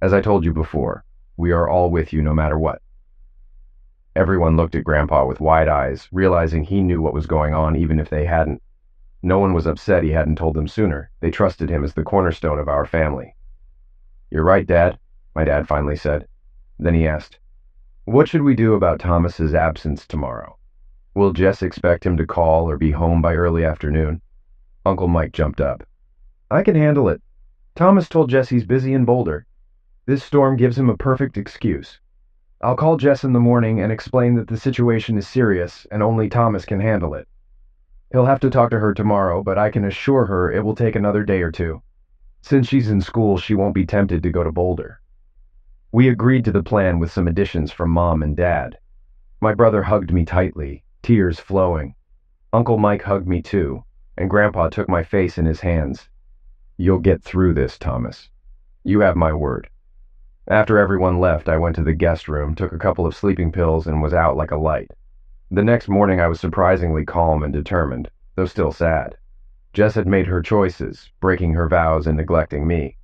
As I told you before, we are all with you no matter what. Everyone looked at Grandpa with wide eyes, realizing he knew what was going on even if they hadn't. No one was upset he hadn't told them sooner. They trusted him as the cornerstone of our family. You're right, Dad, my dad finally said. Then he asked, what should we do about Thomas's absence tomorrow? Will Jess expect him to call or be home by early afternoon? Uncle Mike jumped up. I can handle it. Thomas told Jess he's busy in Boulder. This storm gives him a perfect excuse. I'll call Jess in the morning and explain that the situation is serious and only Thomas can handle it. He'll have to talk to her tomorrow, but I can assure her it will take another day or two. Since she's in school, she won't be tempted to go to Boulder. We agreed to the plan with some additions from Mom and Dad. My brother hugged me tightly, tears flowing. Uncle Mike hugged me too, and Grandpa took my face in his hands. You'll get through this, Thomas. You have my word. After everyone left, I went to the guest room, took a couple of sleeping pills, and was out like a light. The next morning I was surprisingly calm and determined, though still sad. Jess had made her choices, breaking her vows and neglecting me.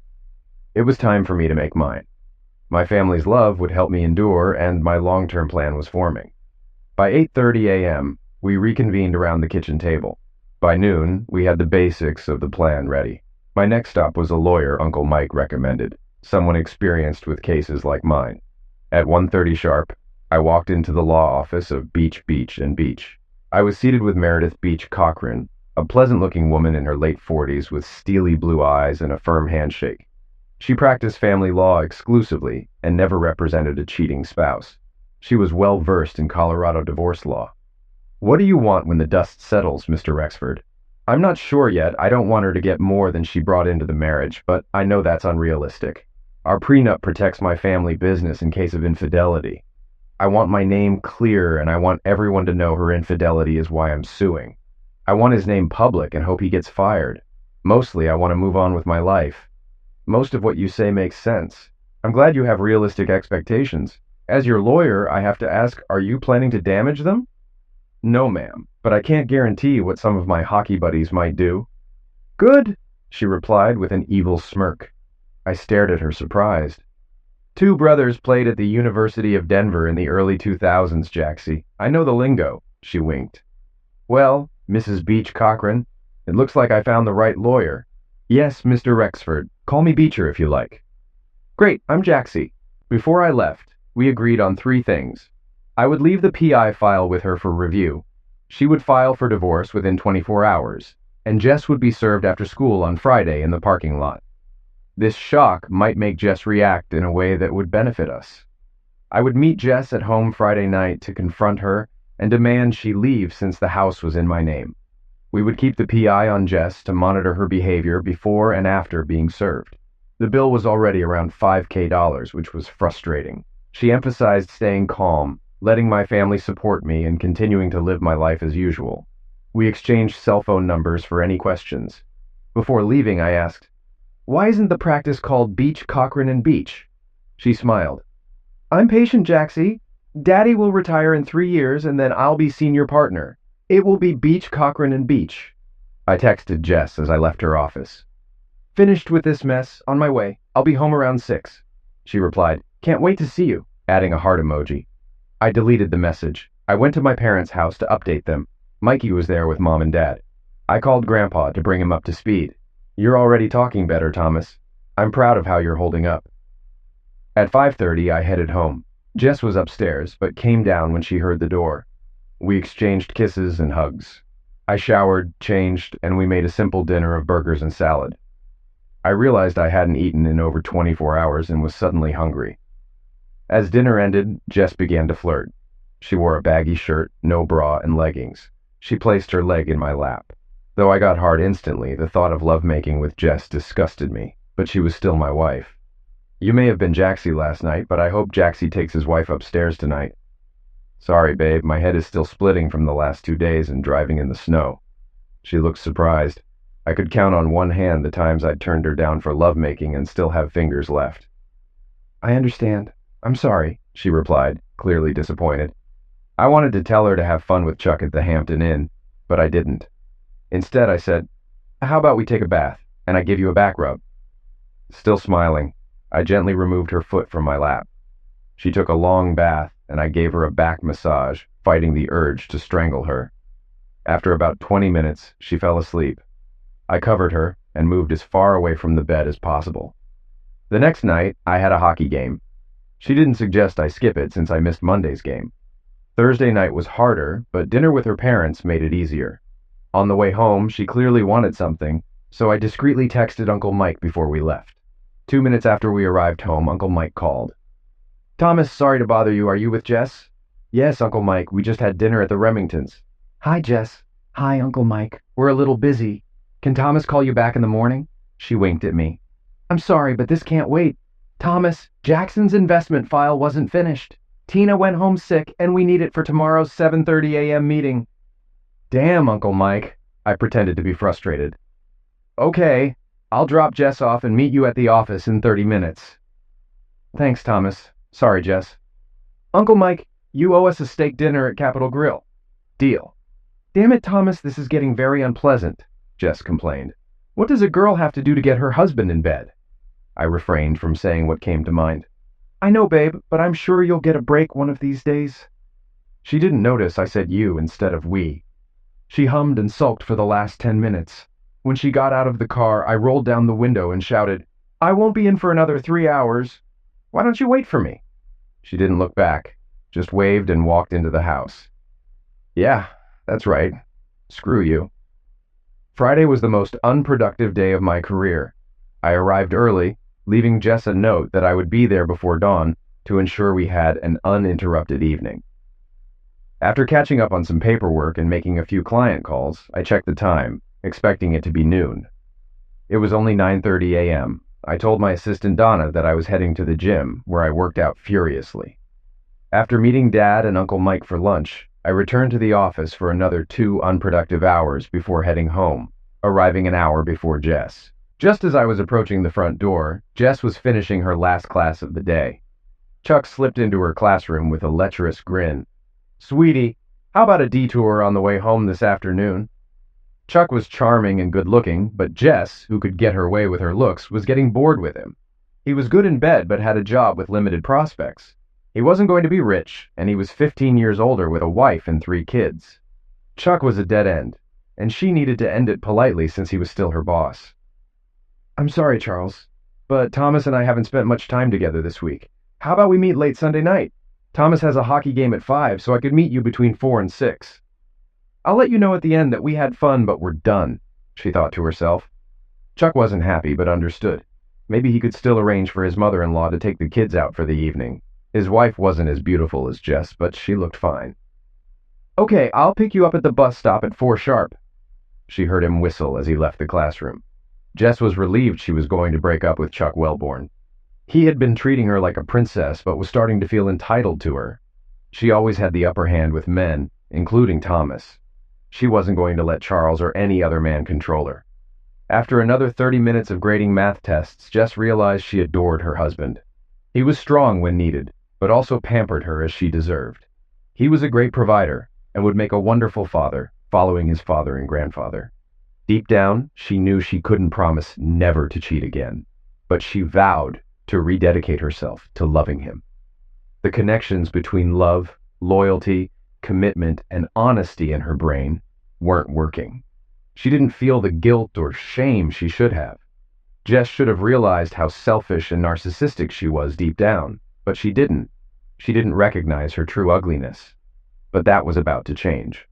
It was time for me to make mine. My family's love would help me endure, and my long-term plan was forming. By 8:30 a.m., we reconvened around the kitchen table. By noon, we had the basics of the plan ready. My next stop was a lawyer Uncle Mike recommended, someone experienced with cases like mine. At 1:30 sharp, I walked into the law office of Beach, and Beach. I was seated with Meredith Beach Cochran, a pleasant-looking woman in her late 40s with steely blue eyes and a firm handshake. She practiced family law exclusively and never represented a cheating spouse. She was well-versed in Colorado divorce law. What do you want when the dust settles, Mr. Rexford? I'm not sure yet. I don't want her to get more than she brought into the marriage, but I know that's unrealistic. Our prenup protects my family business in case of infidelity. I want my name clear, and I want everyone to know her infidelity is why I'm suing. I want his name public and hope he gets fired. Mostly, I want to move on with my life. Most of what you say makes sense. I'm glad you have realistic expectations. As your lawyer, I have to ask, are you planning to damage them? No, ma'am, but I can't guarantee what some of my hockey buddies might do. Good, she replied with an evil smirk. I stared at her surprised. 2 brothers played at the University of Denver in the early 2000s, Jaxie. I know the lingo, she winked. Well, Mrs. Beach Cochran? It looks like I found the right lawyer. Yes, Mr. Rexford. Call me Beecher if you like. Great, I'm Jaxie. Before I left, we agreed on three things. I would leave the PI file with her for review. She would file for divorce within 24 hours, and Jess would be served after school on Friday in the parking lot. This shock might make Jess react in a way that would benefit us. I would meet Jess at home Friday night to confront her and demand she leave since the house was in my name. We would keep the PI on Jess to monitor her behavior before and after being served. The bill was already around $5,000, which was frustrating. She emphasized staying calm, letting my family support me, and continuing to live my life as usual. We exchanged cell phone numbers for any questions. Before leaving, I asked, "Why isn't the practice called Beach, Cochran, and Beach?" She smiled. "I'm patient, Jaxie. Daddy will retire in 3 years, and then I'll be senior partner. It will be Beach, Cochran, and Beach." I texted Jess as I left her office. "Finished with this mess. On my way. I'll be home around 6. She replied, "Can't wait to see you," adding a heart emoji. I deleted the message. I went to my parents' house to update them. Mikey was there with Mom and Dad. I called Grandpa to bring him up to speed. "You're already talking better, Thomas. I'm proud of how you're holding up." At 5:30, I headed home. Jess was upstairs, but came down when she heard the door. We exchanged kisses and hugs. I showered, changed, and we made a simple dinner of burgers and salad. I realized I hadn't eaten in over 24 hours and was suddenly hungry. As dinner ended, Jess began to flirt. She wore a baggy shirt, no bra, and leggings. She placed her leg in my lap. Though I got hard instantly, the thought of lovemaking with Jess disgusted me, but she was still my wife. "You may have been Jaxie last night, but I hope Jaxie takes his wife upstairs tonight." "Sorry, babe, my head is still splitting from the last 2 days and driving in the snow." She looked surprised. I could count on one hand the times I'd turned her down for lovemaking and still have fingers left. "I understand. I'm sorry," she replied, clearly disappointed. I wanted to tell her to have fun with Chuck at the Hampton Inn, but I didn't. Instead, I said, "How about we take a bath, and I give you a back rub?" Still smiling, I gently removed her foot from my lap. She took a long bath, and I gave her a back massage, fighting the urge to strangle her. After about 20 minutes, she fell asleep. I covered her and moved as far away from the bed as possible. The next night, I had a hockey game. She didn't suggest I skip it since I missed Monday's game. Thursday night was harder, but dinner with her parents made it easier. On the way home, she clearly wanted something, so I discreetly texted Uncle Mike before we left. 2 minutes after we arrived home, Uncle Mike called. "Thomas, sorry to bother you. Are you with Jess?" "Yes, Uncle Mike. We just had dinner at the Remingtons." "Hi, Jess." "Hi, Uncle Mike. We're a little busy. Can Thomas call you back in the morning?" She winked at me. "I'm sorry, but this can't wait. Thomas, Jackson's investment file wasn't finished. Tina went home sick, and we need it for tomorrow's 7:30 a.m. meeting." "Damn, Uncle Mike." I pretended to be frustrated. "Okay. I'll drop Jess off and meet you at the office in 30 minutes. "Thanks, Thomas. Sorry, Jess." "Uncle Mike, you owe us a steak dinner at Capitol Grill." "Deal." "Damn it, Thomas, this is getting very unpleasant," Jess complained. "What does a girl have to do to get her husband in bed?" I refrained from saying what came to mind. "I know, babe, but I'm sure you'll get a break one of these days." She didn't notice I said you instead of we. She hummed and sulked for the last 10 minutes. When she got out of the car, I rolled down the window and shouted, "I won't be in for another 3 hours. Why don't you wait for me?" She didn't look back, just waved and walked into the house. Yeah, that's right. Screw you. Friday was the most unproductive day of my career. I arrived early, leaving Jess a note that I would be there before dawn to ensure we had an uninterrupted evening. After catching up on some paperwork and making a few client calls, I checked the time, expecting it to be noon. It was only 9:30 a.m. I told my assistant Donna that I was heading to the gym, where I worked out furiously. After meeting Dad and Uncle Mike for lunch, I returned to the office for another 2 unproductive hours before heading home, arriving an hour before Jess. Just as I was approaching the front door, Jess was finishing her last class of the day. Chuck slipped into her classroom with a lecherous grin. "Sweetie, how about a detour on the way home this afternoon?" Chuck was charming and good-looking, but Jess, who could get her way with her looks, was getting bored with him. He was good in bed but had a job with limited prospects. He wasn't going to be rich, and he was 15 years older with a wife and 3 kids. Chuck was a dead end. and she needed to end it politely since he was still her boss. I'm sorry, Charles, but Thomas and I haven't spent much time together this week. How about we meet late Sunday night? Thomas has a hockey game at 5, so I could meet you between 4 and 6. I'll let you know at the end that we had fun, but we're done, she thought to herself. Chuck wasn't happy, but understood. Maybe he could still arrange for his mother-in-law to take the kids out for the evening. His wife wasn't as beautiful as Jess, but she looked fine. Okay, I'll pick you up at the bus stop at 4 sharp. She heard him whistle as he left the classroom. Jess was relieved she was going to break up with Chuck Wellborn. He had been treating her like a princess, but was starting to feel entitled to her. She always had the upper hand with men, including Thomas. She wasn't going to let Charles or any other man control her. After another 30 minutes of grading math tests, Jess realized she adored her husband. He was strong when needed, but also pampered her as she deserved. He was a great provider and would make a wonderful father, following his father and grandfather. Deep down, she knew she couldn't promise never to cheat again, but she vowed to rededicate herself to loving him. The connections between love, loyalty, commitment, and honesty in her brain weren't working. She didn't feel the guilt or shame she should have. Jess should have realized how selfish and narcissistic she was deep down, but she didn't. She didn't recognize her true ugliness. But that was about to change.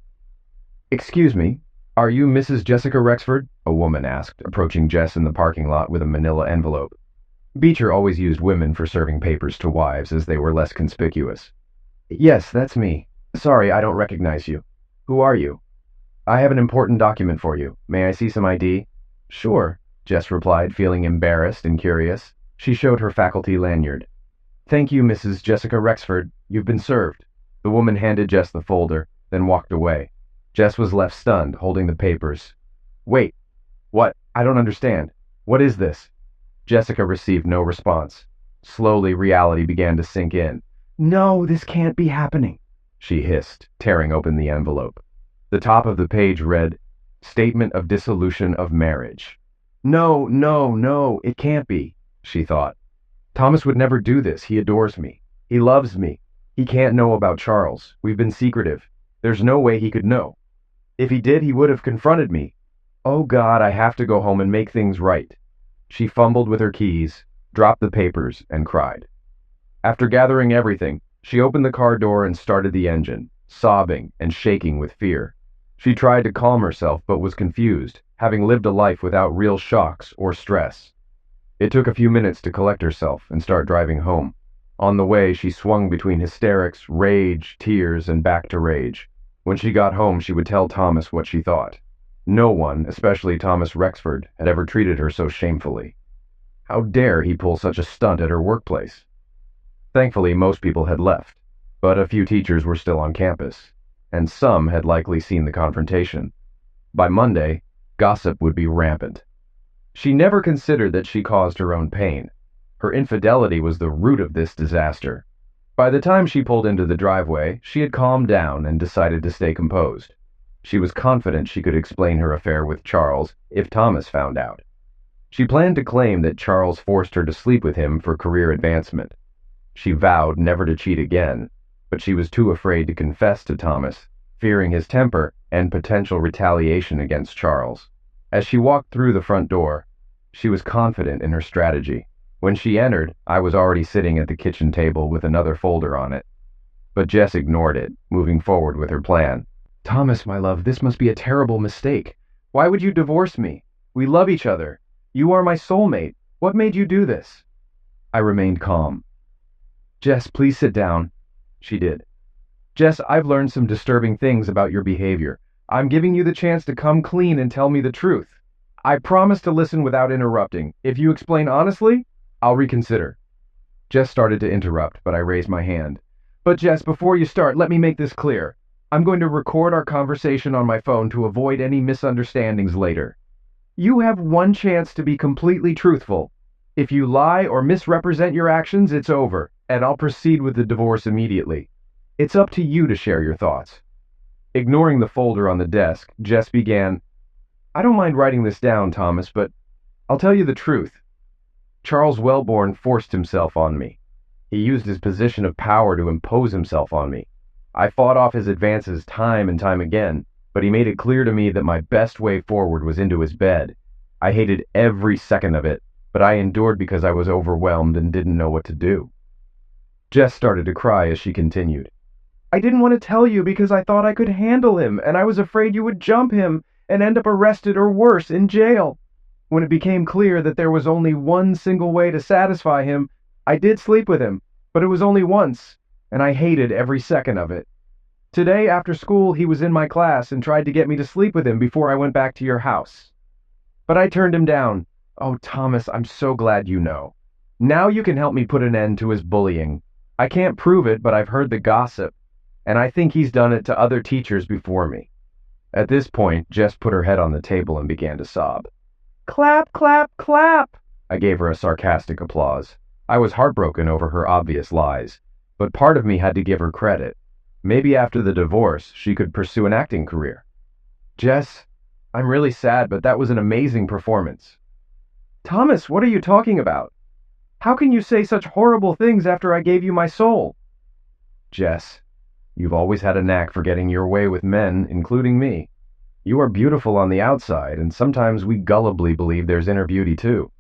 Excuse me, are you Mrs. Jessica Rexford? A woman asked, approaching Jess in the parking lot with a manila envelope. Beecher always used women for serving papers to wives as they were less conspicuous. Yes, that's me. Sorry, I don't recognize you. Who are you? I have an important document for you. May I see some ID? Sure, Jess replied, feeling embarrassed and curious. She showed her faculty lanyard. Thank you, Mrs. Jessica Rexford. You've been served. The woman handed Jess the folder, then walked away. Jess was left stunned, holding the papers. Wait. What? I don't understand. What is this? Jessica received no response. Slowly, reality began to sink in. No, this can't be happening, she hissed, tearing open the envelope. The top of the page read, Statement of Dissolution of Marriage. No, no, no, it can't be, she thought. Thomas would never do this. He adores me. He loves me. He can't know about Charles. We've been secretive. There's no way he could know. If he did, he would have confronted me. Oh God, I have to go home and make things right. She fumbled with her keys, dropped the papers, and cried. After gathering everything, she opened the car door and started the engine, sobbing and shaking with fear. She tried to calm herself but was confused, having lived a life without real shocks or stress. It took a few minutes to collect herself and start driving home. On the way, she swung between hysterics, rage, tears, and back to rage. When she got home, she would tell Thomas what she thought. No one, especially Thomas Rexford, had ever treated her so shamefully. How dare he pull such a stunt at her workplace? Thankfully, most people had left, but a few teachers were still on campus, and some had likely seen the confrontation. By Monday, gossip would be rampant. She never considered that she caused her own pain. Her infidelity was the root of this disaster. By the time she pulled into the driveway, she had calmed down and decided to stay composed. She was confident she could explain her affair with Charles if Thomas found out. She planned to claim that Charles forced her to sleep with him for career advancement. She vowed never to cheat again, but she was too afraid to confess to Thomas, fearing his temper and potential retaliation against Charles. As she walked through the front door, she was confident in her strategy. When she entered, I was already sitting at the kitchen table with another folder on it. But Jess ignored it, moving forward with her plan. Thomas, my love, this must be a terrible mistake. Why would you divorce me? We love each other. You are my soulmate. What made you do this? I remained calm. Jess, please sit down. She did. Jess, I've learned some disturbing things about your behavior. I'm giving you the chance to come clean and tell me the truth. I promise to listen without interrupting. If you explain honestly, I'll reconsider. Jess started to interrupt, but I raised my hand. But Jess, before you start, let me make this clear. I'm going to record our conversation on my phone to avoid any misunderstandings later. You have one chance to be completely truthful. If you lie or misrepresent your actions, it's over, and I'll proceed with the divorce immediately. It's up to you to share your thoughts. Ignoring the folder on the desk, Jess began, I don't mind writing this down, Thomas, but I'll tell you the truth. Charles Wellborn forced himself on me. He used his position of power to impose himself on me. I fought off his advances time and time again, but he made it clear to me that my best way forward was into his bed. I hated every second of it, but I endured because I was overwhelmed and didn't know what to do. Jess started to cry as she continued. I didn't want to tell you because I thought I could handle him, and I was afraid you would jump him and end up arrested or worse, in jail. When it became clear that there was only one single way to satisfy him, I did sleep with him, but it was only once, and I hated every second of it. Today, after school, he was in my class and tried to get me to sleep with him before I went back to your house. But I turned him down. Oh, Thomas, I'm so glad you know. Now you can help me put an end to his bullying. I can't prove it, but I've heard the gossip, and I think he's done it to other teachers before me. At this point, Jess put her head on the table and began to sob. Clap, clap, clap! I gave her a sarcastic applause. I was heartbroken over her obvious lies, but part of me had to give her credit. Maybe after the divorce, she could pursue an acting career. Jess, I'm really sad, but that was an amazing performance. Thomas, what are you talking about? How can you say such horrible things after I gave you my soul? Jess, you've always had a knack for getting your way with men, including me. You are beautiful on the outside, and sometimes we gullibly believe there's inner beauty too.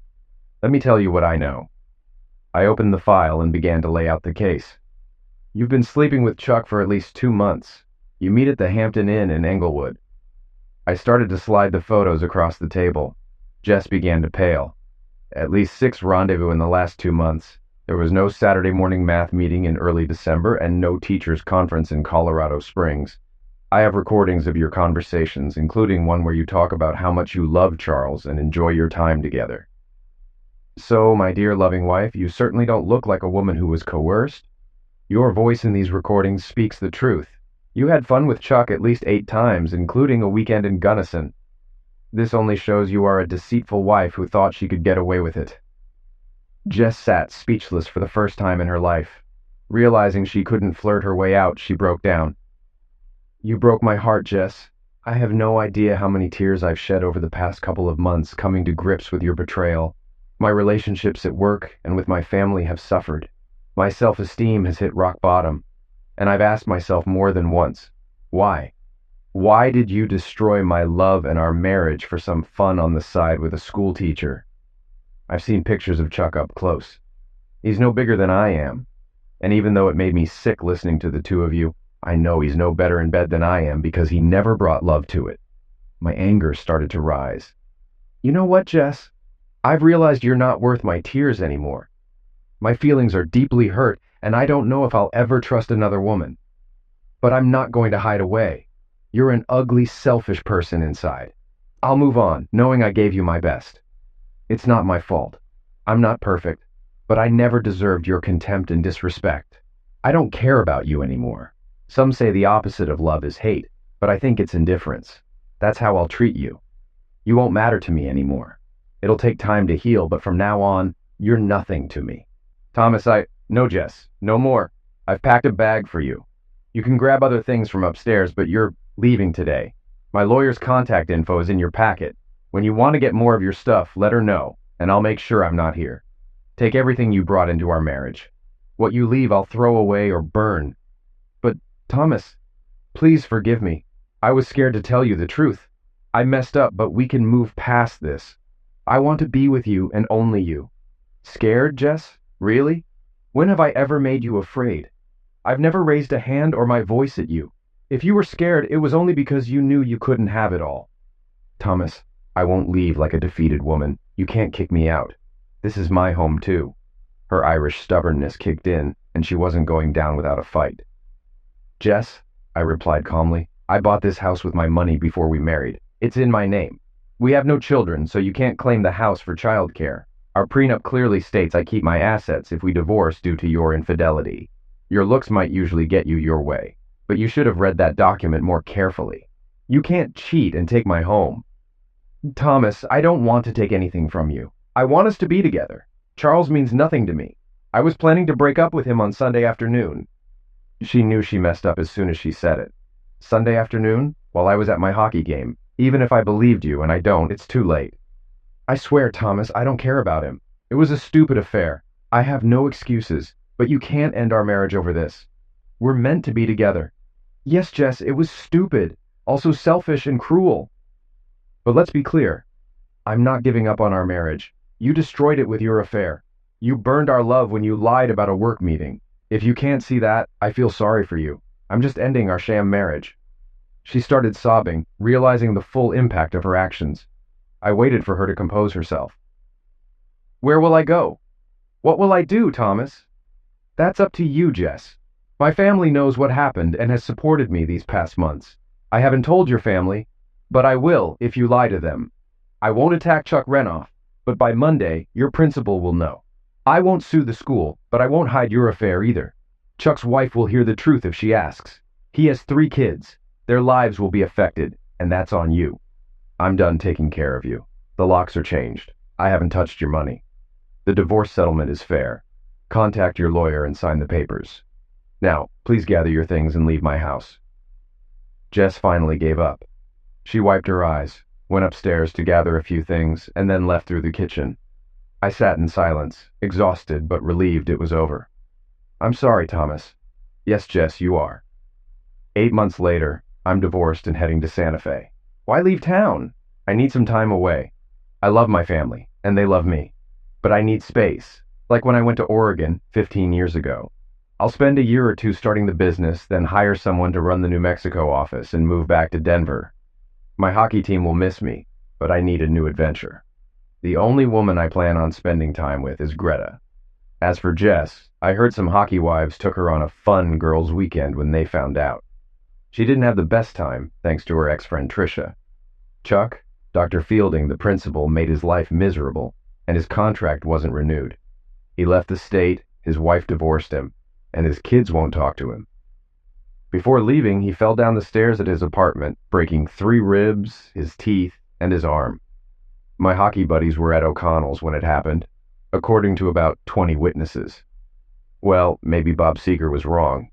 Let me tell you what I know. I opened the file and began to lay out the case. You've been sleeping with Chuck for at least 2 months. You meet at the Hampton Inn in Englewood. I started to slide the photos across the table. Jess began to pale. At least 6 rendezvous in the last 2 months. There was no Saturday morning math meeting in early December and no teachers' conference in Colorado Springs. I have recordings of your conversations, including one where you talk about how much you love Charles and enjoy your time together. So, my dear loving wife, you certainly don't look like a woman who was coerced. Your voice in these recordings speaks the truth. You had fun with Chuck at least 8 times, including a weekend in Gunnison. This only shows you are a deceitful wife who thought she could get away with it. Jess sat speechless for the first time in her life. Realizing she couldn't flirt her way out, she broke down. You broke my heart, Jess. I have no idea how many tears I've shed over the past couple of months coming to grips with your betrayal. My relationships at work and with my family have suffered. My self-esteem has hit rock bottom, and I've asked myself more than once, why? Why did you destroy my love and our marriage for some fun on the side with a school teacher? I've seen pictures of Chuck up close. He's no bigger than I am, and even though it made me sick listening to the two of you, I know he's no better in bed than I am because he never brought love to it. My anger started to rise. You know what, Jess? I've realized you're not worth my tears anymore. My feelings are deeply hurt, and I don't know if I'll ever trust another woman. But I'm not going to hide away. You're an ugly, selfish person inside. I'll move on, knowing I gave you my best. It's not my fault. I'm not perfect, but I never deserved your contempt and disrespect. I don't care about you anymore. Some say the opposite of love is hate, but I think it's indifference. That's how I'll treat you. You won't matter to me anymore. It'll take time to heal, but from now on, you're nothing to me. Thomas, No, Jess, no more. I've packed a bag for you. You can grab other things from upstairs, but you're leaving today. My lawyer's contact info is in your packet. When you want to get more of your stuff, let her know, and I'll make sure I'm not here. Take everything you brought into our marriage. What you leave, I'll throw away or burn. But, Thomas, please forgive me. I was scared to tell you the truth. I messed up, but we can move past this. I want to be with you and only you. Scared, Jess? Really? When have I ever made you afraid? I've never raised a hand or my voice at you. If you were scared, it was only because you knew you couldn't have it all. Thomas, I won't leave like a defeated woman. You can't kick me out. This is my home too. Her Irish stubbornness kicked in, and she wasn't going down without a fight. Jess, I replied calmly, I bought this house with my money before we married. It's in my name. We have no children, so you can't claim the house for childcare. Our prenup clearly states I keep my assets if we divorce due to your infidelity. Your looks might usually get you your way, but you should have read that document more carefully. You can't cheat and take my home. Thomas, I don't want to take anything from you. I want us to be together. Charles means nothing to me. I was planning to break up with him on Sunday afternoon. She knew she messed up as soon as she said it. Sunday afternoon? While I was at my hockey game. Even if I believed you, and I don't, it's too late. I swear, Thomas, I don't care about him. It was a stupid affair. I have no excuses, but you can't end our marriage over this. We're meant to be together. Yes, Jess, it was stupid. Also selfish and cruel. But let's be clear. I'm not giving up on our marriage. You destroyed it with your affair. You burned our love when you lied about a work meeting. If you can't see that, I feel sorry for you. I'm just ending our sham marriage." She started sobbing, realizing the full impact of her actions. I waited for her to compose herself. "Where will I go? What will I do, Thomas?" "That's up to you, Jess. My family knows what happened and has supported me these past months. I haven't told your family, but I will if you lie to them. I won't attack Chuck Renoff, but by Monday, your principal will know. I won't sue the school, but I won't hide your affair either. Chuck's wife will hear the truth if she asks. He has 3 kids. Their lives will be affected, and that's on you. I'm done taking care of you. The locks are changed. I haven't touched your money. The divorce settlement is fair. Contact your lawyer and sign the papers. Now, please gather your things and leave my house." Jess finally gave up. She wiped her eyes, went upstairs to gather a few things, and then left through the kitchen. I sat in silence, exhausted but relieved it was over. "I'm sorry, Thomas." "Yes, Jess, you are." 8 months later, I'm divorced and heading to Santa Fe. Why leave town? I need some time away. I love my family, and they love me. But I need space, like when I went to Oregon 15 years ago. I'll spend a year or two starting the business, then hire someone to run the New Mexico office and move back to Denver. My hockey team will miss me, but I need a new adventure. The only woman I plan on spending time with is Greta. As for Jess, I heard some hockey wives took her on a fun girls' weekend when they found out. She didn't have the best time, thanks to her ex-friend Tricia. Chuck, Dr. Fielding, the principal, made his life miserable, and his contract wasn't renewed. He left the state, his wife divorced him, and his kids won't talk to him. Before leaving, he fell down the stairs at his apartment, breaking 3 ribs, his teeth, and his arm. My hockey buddies were at O'Connell's when it happened, according to about 20 witnesses. Well, maybe Bob Seeger was wrong.